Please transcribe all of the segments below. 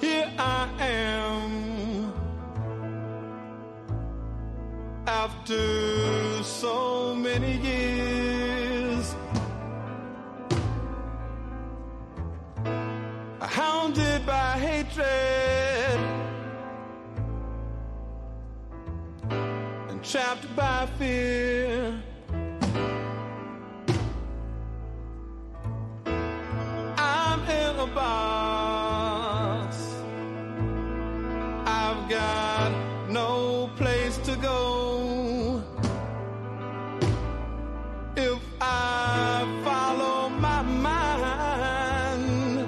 Here I am after so many years, hounded by hatred and trapped by fear. I'm in a box. I've got no place to go. If I follow my mind,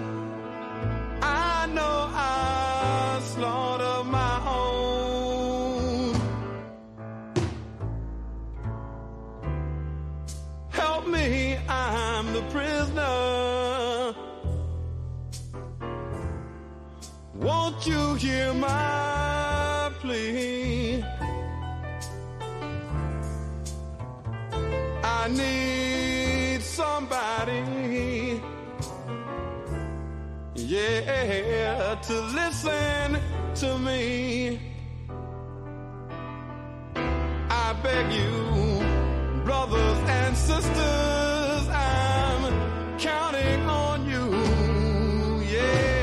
I know I slaughter my own. Help me, I'm the prisoner. Won't you hear my plea? I need somebody, yeah, to listen to me. I beg you, brothers and sisters, I'm counting on you, yeah.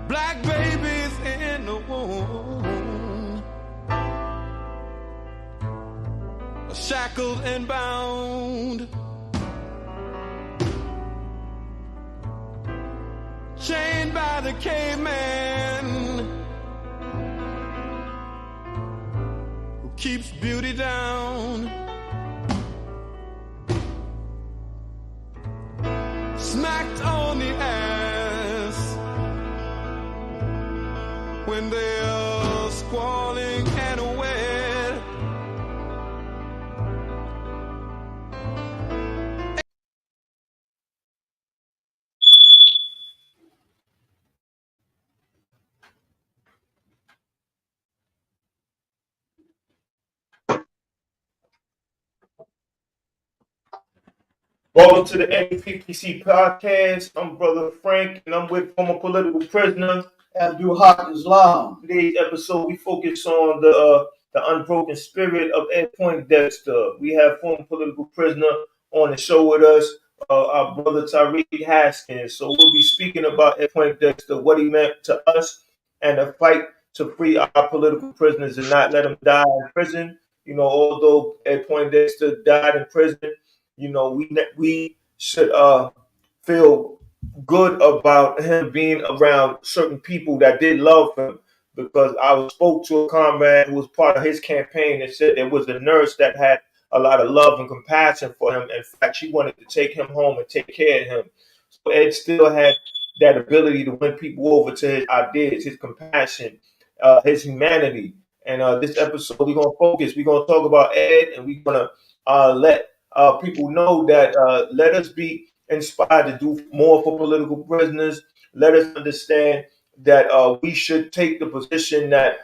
Black babies in the womb, shackled and bound, chained by the caveman who keeps beauty down, smacked on the ass when they're squalling and wet. Welcome to the NPPC podcast. I'm Brother Frank, and I'm with former political prisoner Abdul Haq Islam. Today's episode, we focus on the unbroken spirit of Ed Poindexter. We have former political prisoner on the show with us, our brother Tariq Haskins. So we'll be speaking about Ed Poindexter, what he meant to us, and the fight to free our political prisoners and not let them die in prison. You know, although Ed Poindexter died in prison, you know, we should feel good about him being around certain people that did love him, because I spoke to a comrade who was part of his campaign and said there was a nurse that had a lot of love and compassion for him. In fact, she wanted to take him home and take care of him. So Ed still had that ability to win people over to his ideas, his compassion, his humanity. And this episode, we're gonna focus. We're gonna talk about Ed, and we're gonna let people know that let us be inspired to do more for political prisoners. Let us understand that we should take the position that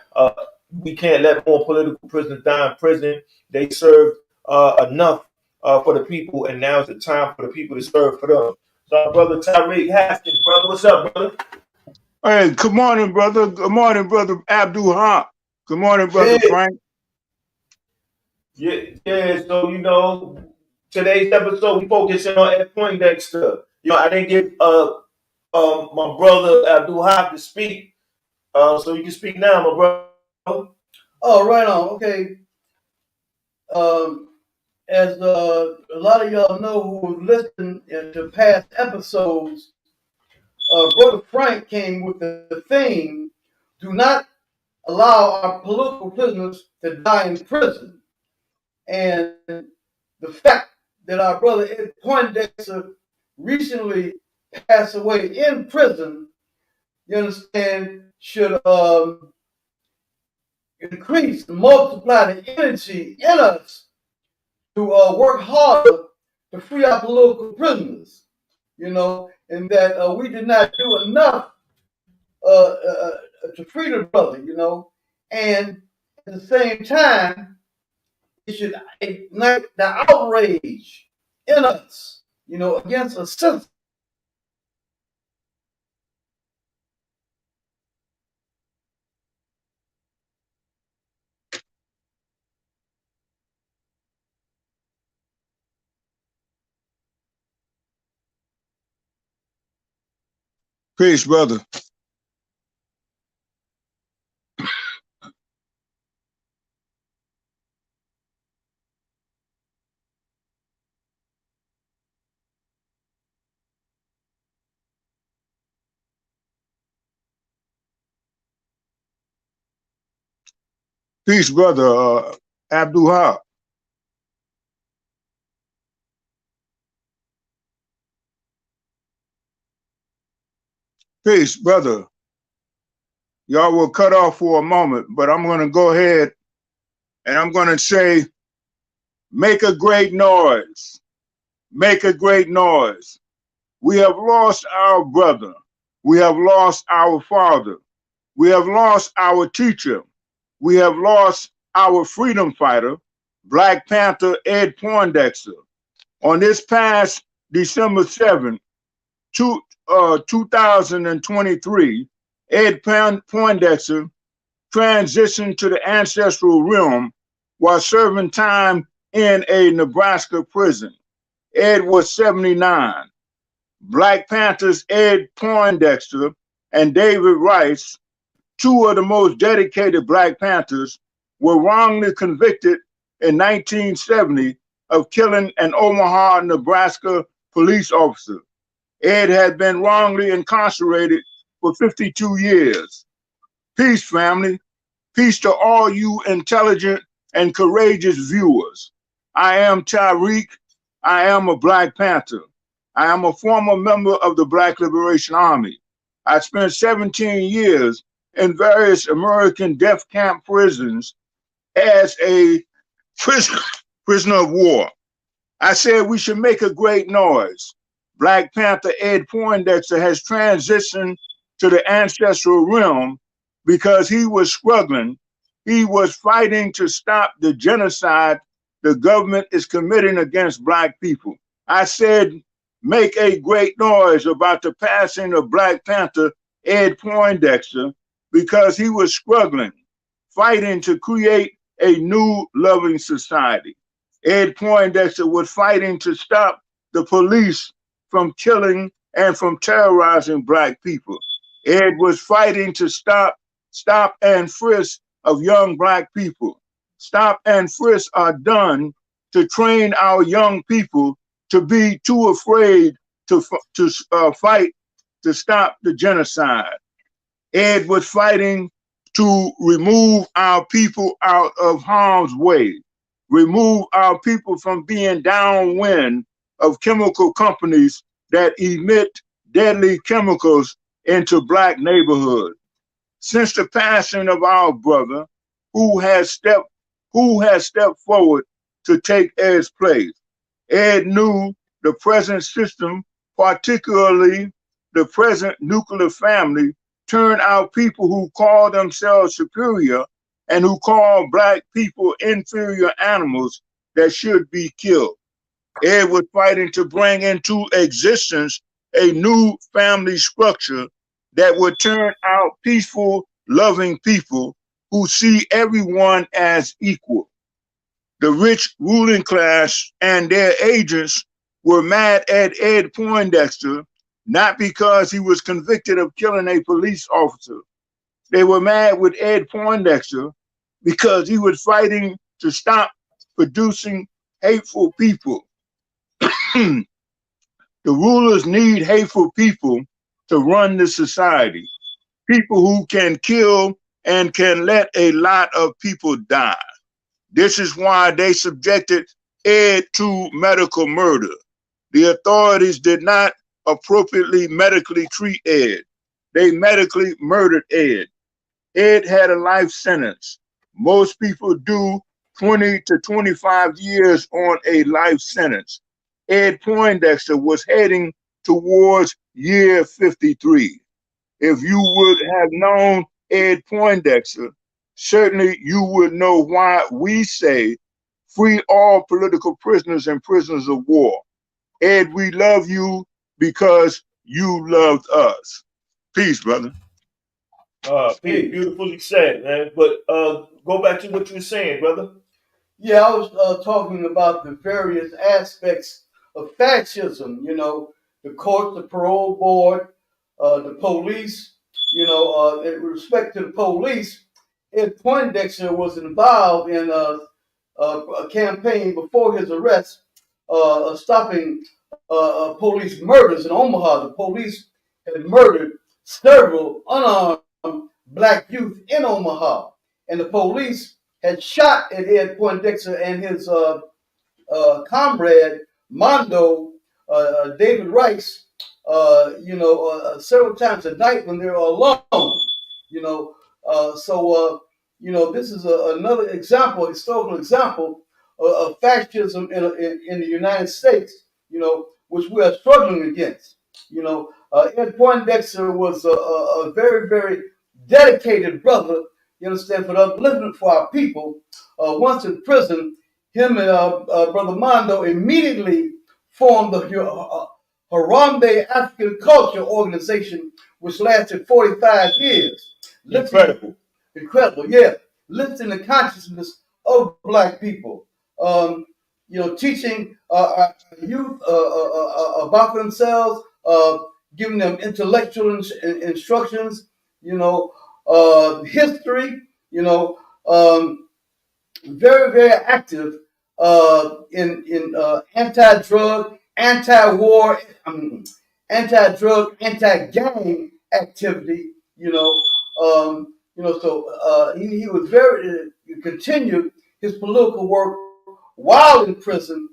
we can't let more political prisoners die in prison. They served enough for the people, and now is the time for the people to serve for them. So, our brother Tyreek Haskins, brother, what's up, brother? Hey, good morning, brother. Good morning, brother Abdul Haq. Good morning, brother Yeah, Frank. yeah. So today's episode we focusing on Ed Poindexter. I didn't give my brother Abdul Haq to speak, so you can speak now, my brother. Oh, right on. Okay. As a lot of y'all know who listened to past episodes, Brother Frank came with the theme: "Do not allow our political prisoners to die in prison." And the fact that our brother Ed Poindexter recently passed away in prison, you understand, should increase and multiply the energy in us to work harder to free our political prisoners, and that we did not do enough to free the brother, and at the same time, it should ignite the outrage in us, against a system. Peace, brother. Peace, brother Abdul Haq. Peace, brother. Y'all will cut off for a moment, but I'm going to go ahead and I'm going to say, make a great noise. Make a great noise. We have lost our brother. We have lost our father. We have lost our teacher. We have lost our freedom fighter, Black Panther Ed Poindexter. On this past December 7th, 2023, Ed Poindexter transitioned to the ancestral realm while serving time in a Nebraska prison. Ed was 79. Black Panthers Ed Poindexter and David Rice, two of the most dedicated Black Panthers, were wrongly convicted in 1970 of killing an Omaha, Nebraska police officer. Ed had been wrongly incarcerated for 52 years. Peace, family. Peace to all you intelligent and courageous viewers. I am Tyreek. I am a Black Panther. I am a former member of the Black Liberation Army. I spent 17 years in various American death camp prisons as a prisoner of war. I said we should make a great noise. Black Panther Ed Poindexter has transitioned to the ancestral realm because he was struggling. He was fighting to stop the genocide the government is committing against Black people. I said, make a great noise about the passing of Black Panther Ed Poindexter because he was struggling, fighting to create a new loving society. Ed Poindexter was fighting to stop the police from killing and from terrorizing Black people. Ed was fighting to stop and frisk of young Black people. Stop and frisk are done to train our young people to be too afraid to fight to stop the genocide. Ed was fighting to remove our people out of harm's way, remove our people from being downwind of chemical companies that emit deadly chemicals into Black neighborhoods. Since the passing of our brother, who has stepped forward to take Ed's place. Ed knew the present system, particularly the present nuclear family, turned out people who call themselves superior and who call black people inferior animals that should be killed. Ed was fighting to bring into existence a new family structure that would turn out peaceful, loving people who see everyone as equal. The rich ruling class and their agents were mad at Ed Poindexter, not because he was convicted of killing a police officer. They were mad with Ed Poindexter because he was fighting to stop producing hateful people. The rulers need hateful people to run the society, people who can kill and can let a lot of people die. This is why they subjected Ed to medical murder. The authorities did not appropriately medically treat Ed. They medically murdered Ed. Ed had a life sentence. Most people do 20 to 25 years on a life sentence. Ed Poindexter was heading towards year 53. If you would have known Ed Poindexter, certainly you would know why we say free all political prisoners and prisoners of war. Ed, we love you because you loved us. Peace, brother. Peace. Beautifully said, man. But go back to what you were saying, brother. Yeah, I was talking about the various aspects of fascism. You know, the court, the parole board, the police. You know, in respect to the police, Ed Poindexter was involved in a campaign before his arrest, stopping police murders in Omaha. The police had murdered several unarmed black youth in Omaha, and the police had shot at Ed Poindexter and his comrade Mondo, David Rice, several times a night when they were alone. You know, this is another example, historical example of fascism in the United States. You know, which we are struggling against. You know, Ed Poindexter was a very, very dedicated brother. You understand, for the upliftment for our people. Once in prison, him and Brother Mondo immediately formed the Harambe African Culture Organization, which lasted 45 years. Incredible, yeah. Lifting the consciousness of black people. Teaching our youth about themselves, giving them intellectual instructions, history, very, very active in anti-drug, anti-war, anti-drug, anti-gang activity. He was very continued his political work while in prison.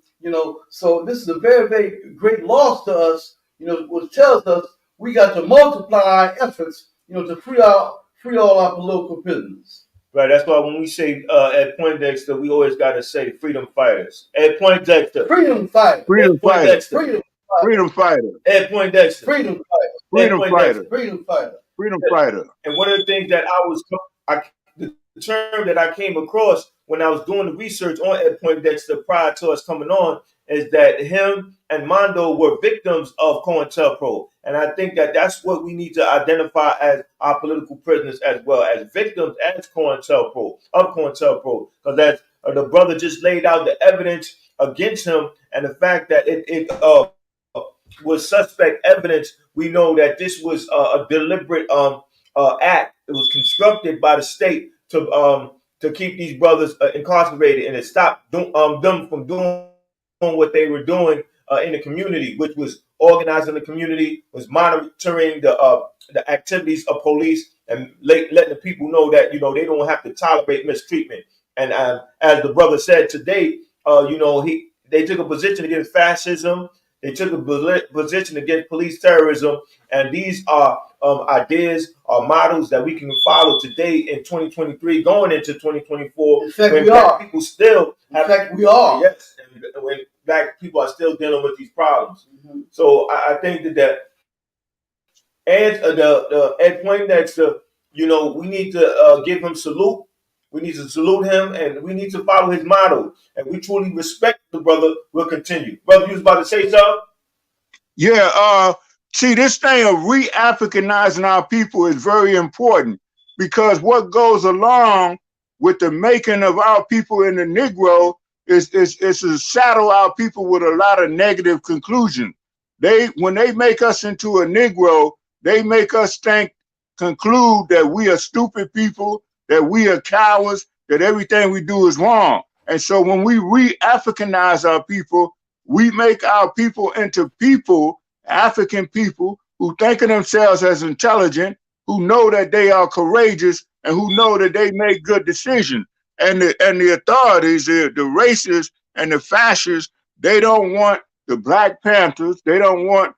So this is a very, very great loss to us. Which tells us we got to multiply our efforts. To free all our political prisoners. Right, that's why when we say Ed Poindexter, we always got to say freedom fighters. Ed Poindexter. Freedom fighter. Freedom fighter. Freedom fighter. Ed Poindexter. Freedom fighter. Freedom fighter. Freedom fighter. Freedom fighter. And one of the things that the term that I came across when I was doing the research on Ed Poindexter prior to us coming on is that him and Mondo were victims of COINTELPRO. And I think that that's what we need to identify as our political prisoners as well, as victims as COINTELPRO, because as the brother just laid out the evidence against him and the fact that it was suspect evidence, we know that this was a deliberate act. It was constructed by the state to keep these brothers incarcerated and to stop them from doing what they were doing in the community, which was organizing the community, was monitoring the activities of police and letting the people know that they don't have to tolerate mistreatment. And as the brother said today, they took a position against fascism. They took a position against police terrorism, and these are ideas or models that we can follow today in 2023, going into 2024. In fact, when we black are. people still In fact, we are. yes, and when black people are still dealing with these problems. Mm-hmm. So I think that the Ed Poindexter, we need to give him salute. We need to salute him, and we need to follow his motto. And we truly respect the brother. We'll continue. Brother, you was about to say something? Yeah, see, this thing of re-Africanizing our people is very important, because what goes along with the making of our people in the Negro is to saddle our people with a lot of negative conclusions. When they make us into a Negro, they make us conclude that we are stupid people, that we are cowards, that everything we do is wrong. And so when we re-Africanize our people, we make our people into people, African people, who think of themselves as intelligent, who know that they are courageous, and who know that they make good decisions. And the authorities, the racists and the fascists, they don't want the Black Panthers, they don't want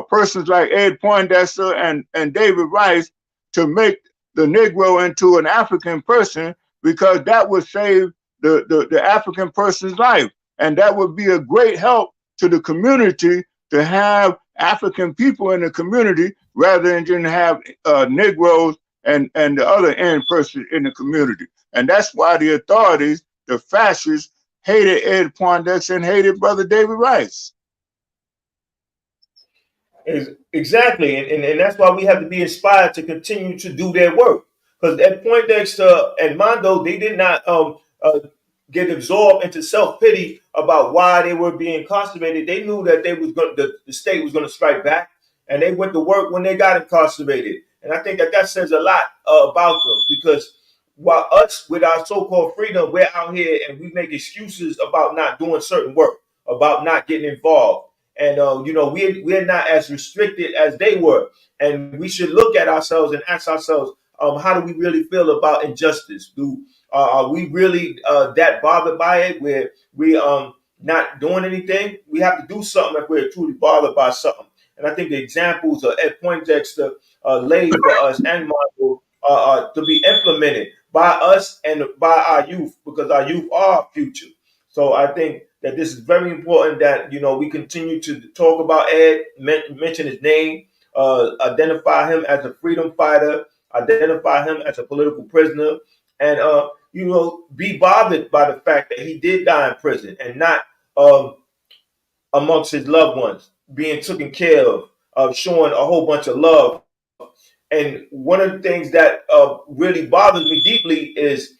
persons like Ed Poindexter and David Rice to make the Negro into an African person, because that would save the African person's life. And that would be a great help to the community to have African people in the community, rather than just have Negroes and the other end person in the community. And that's why the authorities, the fascists, hated Ed Poindexter and hated Brother David Rice. Exactly, and that's why we have to be inspired to continue to do their work. Because Ed Poindexter and Mondo, they did not get absorbed into self-pity about why they were being incarcerated. They knew that the state was going to strike back, and they went to work when they got incarcerated. And I think that says a lot about them, because while us, with our so-called freedom, we're out here and we make excuses about not doing certain work, about not getting involved. And we're not as restricted as they were, and we should look at ourselves and ask ourselves, how do we really feel about injustice? Are we really that bothered by it, where we not doing anything? We have to do something if we're truly bothered by something. And I think the examples of Ed Poindexter laid for us and Michael to be implemented by us and by our youth, because our youth are our future. So I think that this is very important that we continue to talk about Ed, mention his name, identify him as a freedom fighter, identify him as a political prisoner, and be bothered by the fact that he did die in prison and not amongst his loved ones, being taken care of showing a whole bunch of love. And one of the things that really bothers me deeply is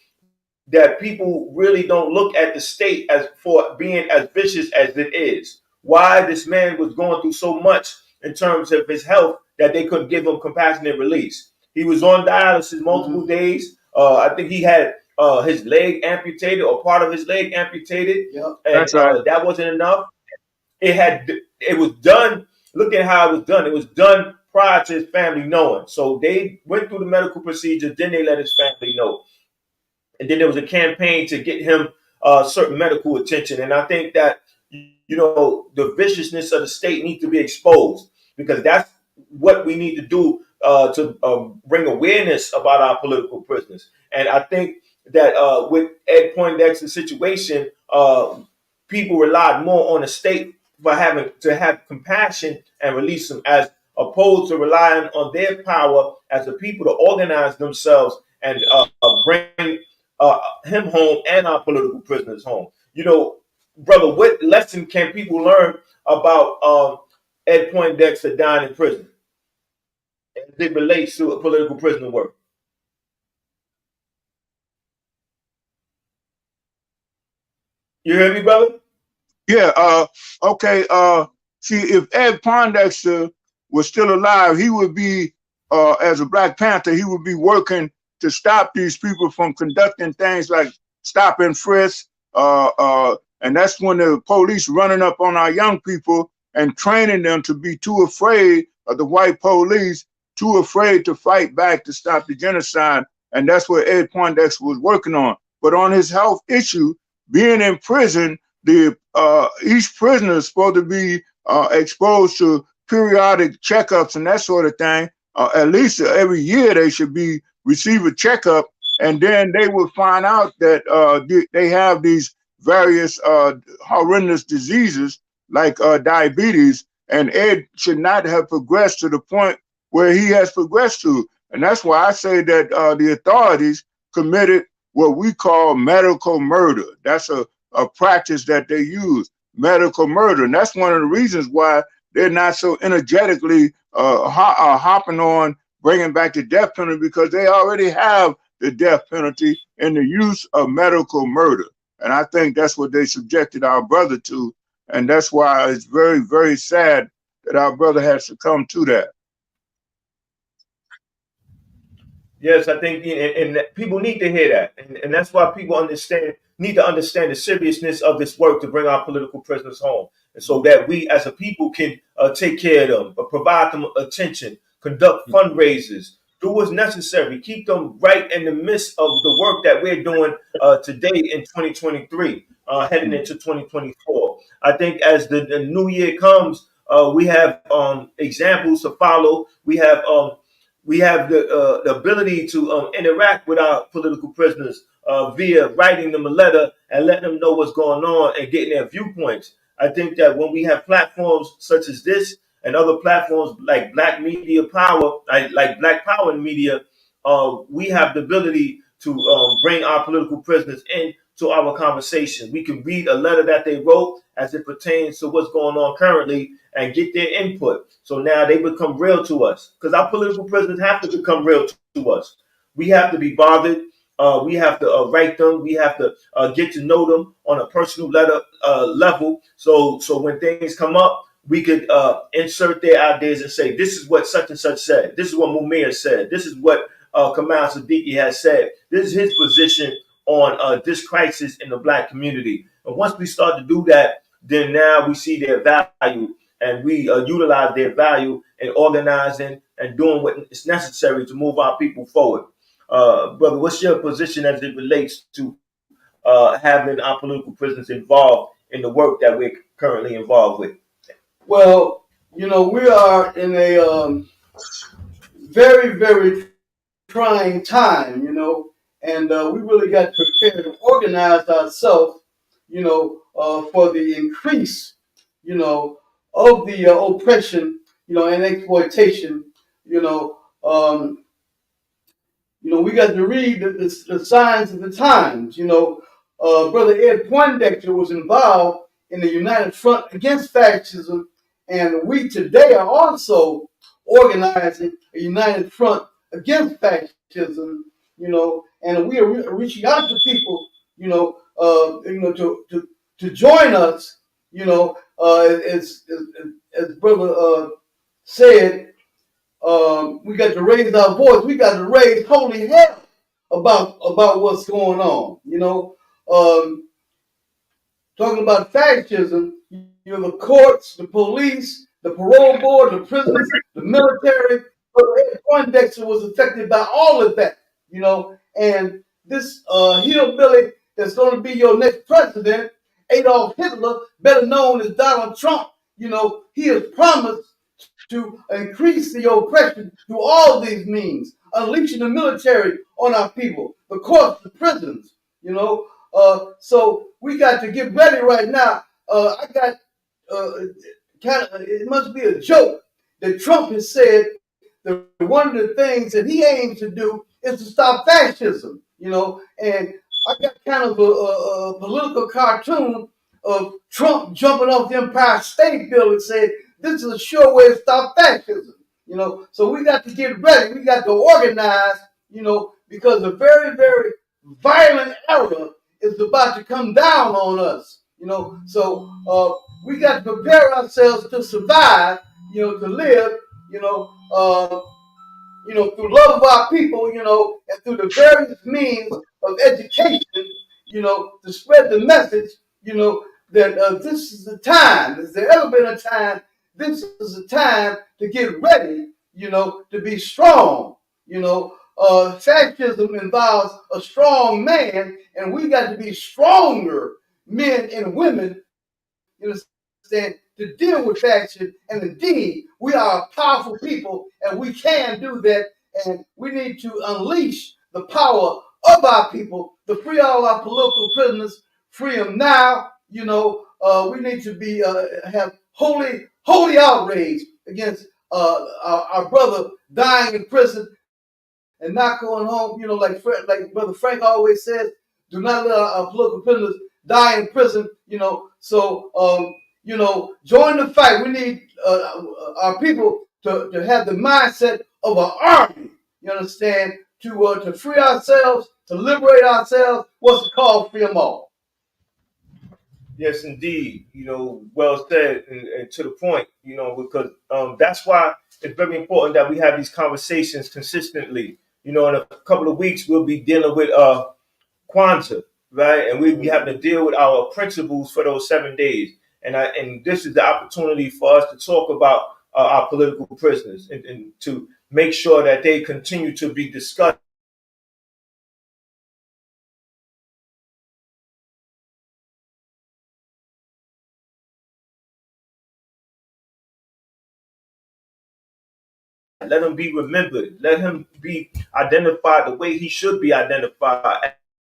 that people really don't look at the state as for being as vicious as it is. Why this man was going through so much in terms of his health that they couldn't give him compassionate release. He was on dialysis multiple days. I think he had his leg amputated, or part of his leg amputated. Yep. And That's right. That wasn't enough. It was done. Look at how it was done. It was done prior to his family knowing. So they went through the medical procedure, then they let his family know. And then there was a campaign to get him certain medical attention. And I think that, the viciousness of the state needs to be exposed, because that's what we need to do to bring awareness about our political prisoners. And I think that with Ed Poindexter's situation, people relied more on the state for having to have compassion and release them, as opposed to relying on their power as the people to organize themselves and bring him home and our political prisoners home. Brother, what lesson can people learn about Ed Poindexter dying in prison as it relates to a political prisoner work? You hear me, brother? Yeah, okay. See, if Ed Poindexter was still alive, he would be, as a Black Panther, he would be working to stop these people from conducting things like stop and frisk. And that's when the police running up on our young people and training them to be too afraid of the white police, too afraid to fight back to stop the genocide. And that's what Ed Poindexter was working on. But on his health issue, being in prison, each prisoner is supposed to be exposed to periodic checkups and that sort of thing. at least every year they should be receive a checkup, and then they will find out that they have these various horrendous diseases like diabetes, and Ed should not have progressed to the point where he has progressed to. And that's why I say that the authorities committed what we call medical murder. That's a practice that they use, medical murder. And that's one of the reasons why they're not so energetically hopping on bringing back the death penalty, because they already have the death penalty in the use of medical murder. And I think that's what they subjected our brother to. And that's why it's very, very sad that our brother has succumbed to that. Yes, I think, and people need to hear that, and that's why people need to understand the seriousness of this work to bring our political prisoners home, and so that we as a people can take care of them, provide them attention, conduct fundraisers, do what's necessary, keep them right in the midst of the work that we're doing today in 2023, heading into 2024. I think as the new year comes, we have examples to follow. We have the ability to interact with our political prisoners via writing them a letter and letting them know what's going on and getting their viewpoints. I think that when we have platforms such as this and other platforms like Black Media Power, like Black Power in Media, we have the ability to bring our political prisoners in to our conversation. We can read a letter that they wrote as it pertains to what's going on currently and get their input. So now they become real to us, because our political prisoners have to become real to us. We have to be bothered. We have to write them. We have to get to know them on a personal level. So when things come up, we could insert their ideas and say, this is what such and such said. This is what Mumia said. This is what Kamal Siddiqui has said. This is his position on this crisis in the Black community. And once we start to do that, then now we see their value, and we utilize their value in organizing and doing what is necessary to move our people forward. Brother, what's your position as it relates to having our political prisoners involved in the work that we're currently involved with? Well, we are in a very, very trying time, and we really got to prepare to organize ourselves, for the increase, of the oppression, and exploitation, we got to read the signs of the times. Brother Ed Poindexter was involved in the United Front Against Fascism, and we today are also organizing a United Front Against Fascism, and we are reaching out to people, to join us, as Brother said. We got to raise our voice. We got to raise holy hell about what's going on. Talking about fascism, the courts, the police, the parole board, the prisons, the military. Ed Poindexter was affected by all of that. And this hillbilly that's going to be your next president, Adolf Hitler, better known as Donald Trump, he has promised to increase the oppression through all these means, unleashing the military on our people, the courts, the prisons, so we got to get ready right now. I got it must be a joke that Trump has said that one of the things that he aims to do is to stop fascism, and I got kind of a political cartoon of Trump jumping off the Empire State Building and said, this is a sure way to stop fascism, So we got to get ready. We got to organize, because a very, very violent era is about to come down on us, So we got to prepare ourselves to survive, to live, through love of our people, and through the various means of education, to spread the message, that this is the time. Has there ever been a time? This is the time to get ready, to be strong. Fascism involves a strong man, and we got to be stronger men and women, you understand, to deal with fascism. And indeed, we are a powerful people, and we can do that. And we need to unleash the power of our people to free all our political prisoners, free them now. We need to be have holy outrage against our brother dying in prison and not going home. Like Brother Frank always says, do not let our political prisoners die in prison. Join the fight. We need our people to have the mindset of an army. You understand? To free ourselves, to liberate ourselves. What's it called? Free them all. Yes, indeed. Well said and to the point. Because that's why it's very important that we have these conversations consistently. In a couple of weeks we'll be dealing with Kwanzaa, right? And we'll be having to deal with our principles for those 7 days. And this is the opportunity for us to talk about our political prisoners and to make sure that they continue to be discussed. Let him be remembered. Let him be identified the way he should be identified,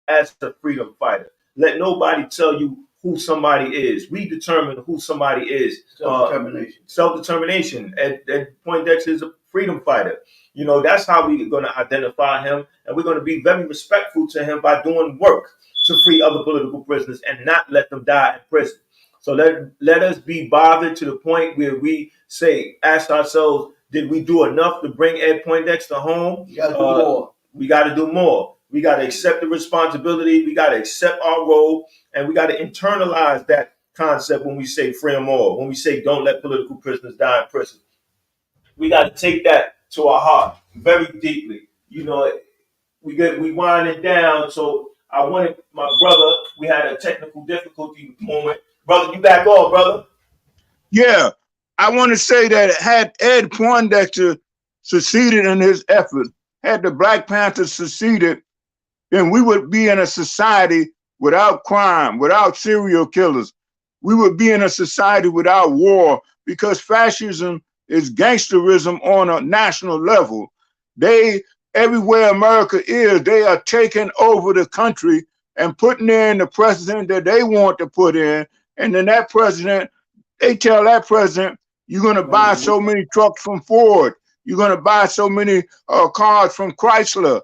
as a freedom fighter. Let nobody tell you who somebody is. We determine who somebody is. Self-determination. Self-determination. Ed Poindexter is a freedom fighter. That's how we're going to identify him. And we're going to be very respectful to him by doing work to free other political prisoners and not let them die in prison. So let us be bothered to the point where we ask ourselves, did we do enough to bring Ed Poindexter home? We got to do more. We got to do more. We got to accept the responsibility. We got to accept our role, and we got to internalize that concept when we say free them all. When we say don't let political prisoners die in prison, we got to take that to our heart very deeply. We winding down. So I wanted my brother. We had a technical difficulty moment. Brother, you back on, brother? Yeah, I want to say that had Ed Poindexter succeeded in his effort, had the Black Panthers succeeded, then we would be in a society without crime, without serial killers. We would be in a society without war, because fascism is gangsterism on a national level. Everywhere America is, they are taking over the country and putting in the president that they want to put in. And then they tell that president, you're going to buy so many trucks from Ford. You're going to buy so many cars from Chrysler.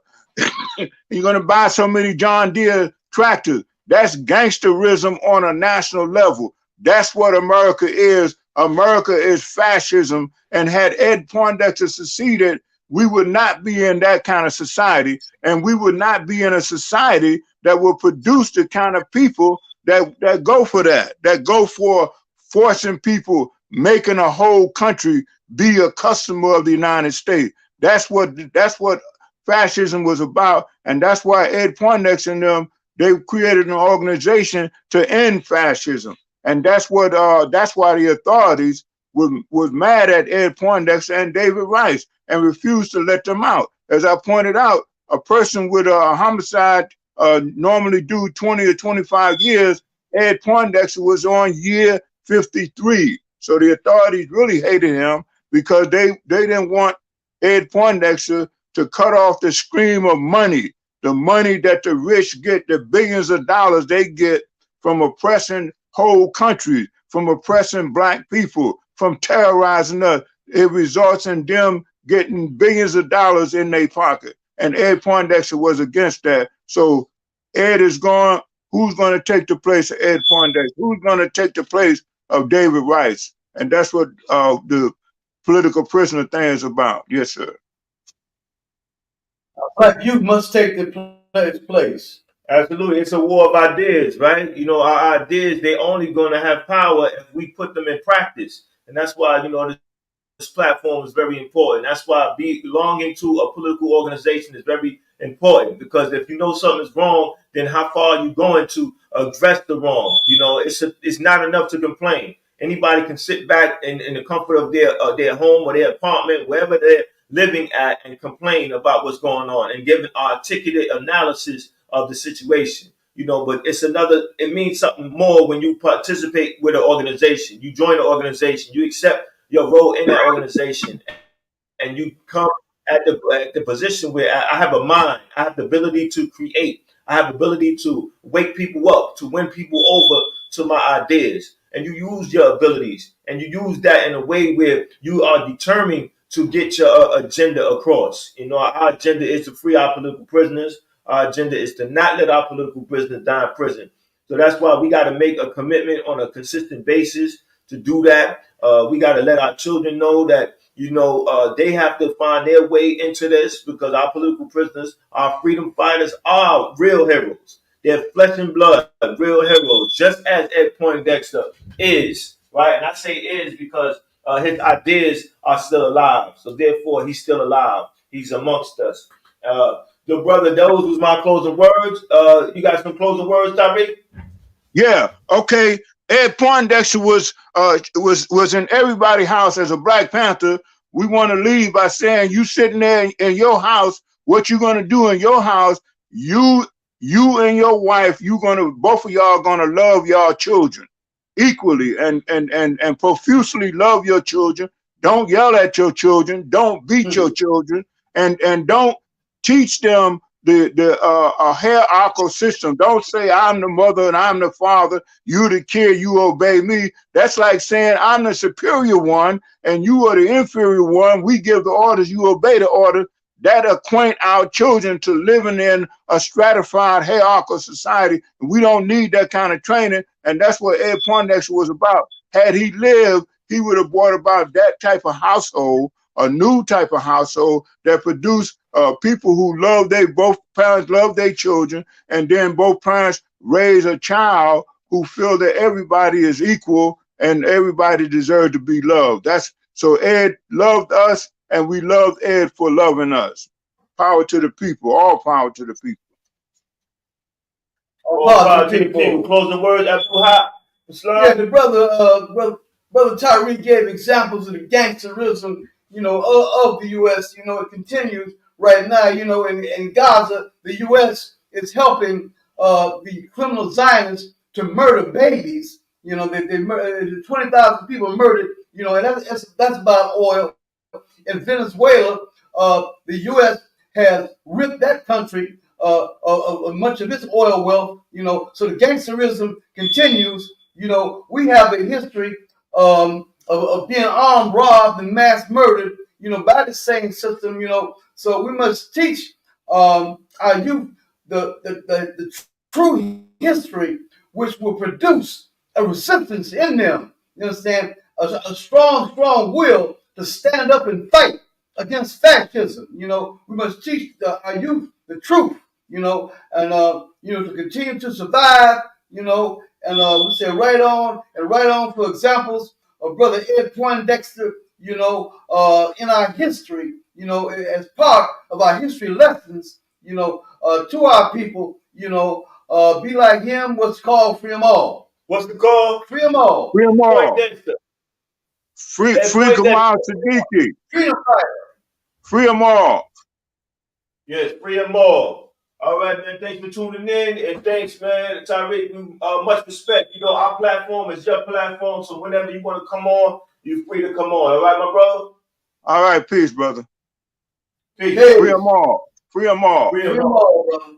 You're going to buy so many John Deere tractors. That's gangsterism on a national level. That's what America is. America is fascism. And had Ed Poindexter succeeded, we would not be in that kind of society. And we would not be in a society that will produce the kind of people that go for that go for forcing people, making a whole country be a customer of the United States. That's what fascism was about, and that's why Ed Poindexter and them, they created an organization to end fascism, and that's why the authorities was mad at Ed Poindexter and David Rice and refused to let them out. As I pointed out, a person with a homicide normally do 20 or 25 years. Ed Poindexter was on year 53. So the authorities really hated him because they didn't want Ed Poindexter to cut off the stream of money, the money that the rich get, the billions of dollars they get from oppressing whole countries, from oppressing Black people, from terrorizing us. It results in them getting billions of dollars in their pocket. And Ed Poindexter was against that. So Ed is gone. Who's going to take the place of Ed Poindexter? Who's going to take the place of David Rice? And that's what the political prisoner thing is about. Yes, sir. But you must take the place. Absolutely. It's a war of ideas, right? Our ideas, they're only going to have power if we put them in practice. And that's why, this platform is very important. That's why belonging to a political organization is very important, because if you know something is wrong, then how far are you going to address the wrong? It's not enough to complain. Anybody can sit back in the comfort of their home or their apartment, wherever they're living at, and complain about what's going on and give an articulate analysis of the situation. you know, but it means something more when you participate with an organization. You join an organization, you accept your role in that organization, and you come at the position where I have a mind, I have the ability to create, I have the ability to wake people up, to win people over to my ideas. And you use your abilities and you use that in a way where you are determined to get your agenda across. You know, our agenda is to free our political prisoners. Our agenda is to not let our political prisoners die in prison. So that's why we got to make a commitment on a consistent basis to do that. We got to let our children know that, you know, they have to find their way into this, because our political prisoners, our freedom fighters, are real heroes. They're flesh and blood, real heroes, just as Ed Poindexter is, right? And I say is because his ideas are still alive. So therefore, he's still alive. He's amongst us. The brother, those was my closing words. You got some closing words, Tyreek? Yeah. Okay. Ed Poindexter was in everybody's house as a Black Panther. We want to leave by saying, you sitting there in your house, what you gonna do in your house? You and your wife, both of y'all gonna love y'all children equally and profusely love your children. Don't yell at your children. Don't beat your children, and don't teach them the hierarchical system. Don't say I'm the mother and I'm the father, you the kid, you obey me. That's like saying I'm the superior one and you are the inferior one. We give the orders, you obey the order. That acquaint our children to living in a stratified hierarchical society. We don't need that kind of training, and that's what Ed Poindexter was about. Had he lived, he would have brought about that type of household, a new type of household that produced people who both parents love their children, and then both parents raise a child who feel that everybody is equal and everybody deserves to be loved. So Ed loved us, and we loved Ed for loving us. Power to the people, all power to the people. All power to the people. Closing words, Abdul Haq. Yeah, the brother Tyreek gave examples of the gangsterism, you know, of the U.S. You know, it continues right now. You know, in Gaza, the U.S. is helping the criminal Zionists to murder babies. You know, they 20,000 people murdered. You know, and that's about oil. In Venezuela, the U.S. has ripped that country of much of its oil wealth. You know, so the gangsterism continues. You know, we have a history of being armed, robbed, and mass murdered, you know, by the same system, you know. So we must teach our youth the true history, which will produce a resistance in them. You understand? A strong will to stand up and fight against fascism. You know, we must teach our youth the truth, you know, and, you know, to continue to survive, you know. And we say right on for examples of Brother Ed Poindexter, you know, in our history, you know, as part of our history lessons, you know, to our people, you know, be like him, what's called free them all. What's the call? Free them all. Free them all. Poindexter. Free Kamal Siddiqui. Freedom fighter. Free them all. Yes, free them all. All right, man. Thanks for tuning in, and thanks, man, Tyreek. Much respect. You know, our platform is your platform, so whenever you want to come on, you're free to come on. All right, my brother. All right, peace, brother. Peace. Free them all. Free them all. Free them all, brother.